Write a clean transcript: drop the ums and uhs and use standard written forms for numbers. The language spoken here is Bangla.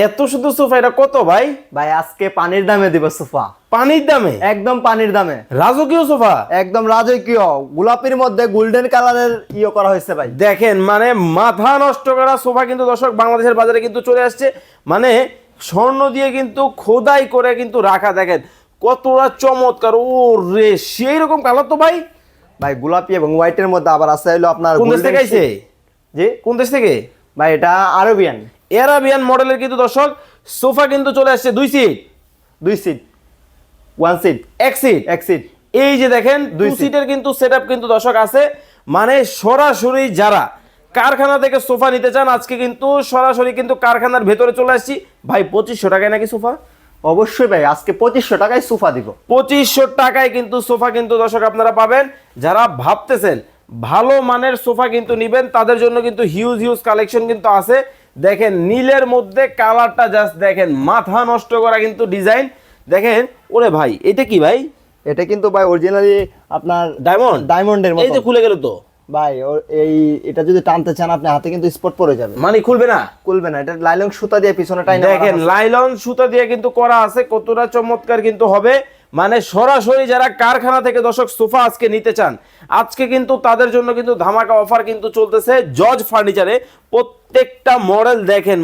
এত সুন্দর সোফা, এটা কত ভাই? ভাই আজকে পানির দামে দিব সোফা। পানির দামে? একদম পানির দামে। রাজকীয় সোফা, একদম রাজকীয়, গোলাপির মধ্যে গোল্ডেন কালারের করা হয়েছে ভাই। দেখেন মানে মাথা নষ্ট করা সোফা কিন্তু দর্শক বাংলাদেশের বাজারে কিন্তু চলে আসছে, মানে স্বর্ণ দিয়ে কিন্তু খোদাই করে কিন্তু রাখা। দেখেন কতটা চমৎকার, ও রে সেই রকম কালার তো ভাই। ভাই গোলাপি এবং হোয়াইটের মধ্যে আবার আছে হলো আপনার কোন দেশ থেকে আইছে? জি কোন দেশ থেকে? ভাই এটা আরবিয়ান। এরাবিয়ান মডেলের কিন্তু দর্শক সোফা কিন্তু চলে আসছে। 2 seat, 2 seat, 1 seat, 1 seat, 1 seat. এই যে দেখেন 2 সিট। সিটের কিন্তু সেটআপ কিন্তু দর্শক আছে। মানে সরাসরি যারা কারখানা থেকে সোফা নিতে চান, আজকে কিন্তু সরাসরি কিন্তু কারখানার ভেতরে চলে আসছি। ভাই 2500 টাকায় নাকি সোফা? অবশ্যই ভাই, আজকে 2500 টাকায় সোফা দিব। 2500 টাকায় কিন্তু সোফা কিন্তু দর্শক আপনারা পাবেন। যারা ভাবতেছেন ভালো মানের সোফা কিন্তু নিবেন, তাদের জন্য কিন্তু হিউজ হিউজ কালেকশন কিন্তু আছে। দেখেন নীলের মধ্যে কালারটা জাস্ট দেখেন, মাথা নষ্ট করা কিন্তু ডিজাইন। দেখেন ওরে ভাই, এটা কি ভাই? এটা কিন্তু ভাই অরিজিনালি আপনার ডায়মন্ড, ডায়মন্ডের এই যে মতো খুলে গেল তো ভাই। এই এটা যদি টানতে চান আপনি হাতে কিন্তু স্পট পড়ে যাবে, মানে খুলবে না, খুলবে না। এটা লাইলন সুতা দিয়ে পিছনে টাইনা দেখেন লাইলন সুতা দিয়ে কিন্তু করা আছে, কতটা চমৎকার কিন্তু হবে। মানে সরাসরি যারা কারখানা থেকে দর্শক সোফা আজকে নিতে চান, আজকে কিন্তু তাদের জন্য কিন্তু ধামাকা অফার কিন্তু চলতেছে জর্জ ফার্নিচারে। প্রত্যেকটা মডেল দেখেন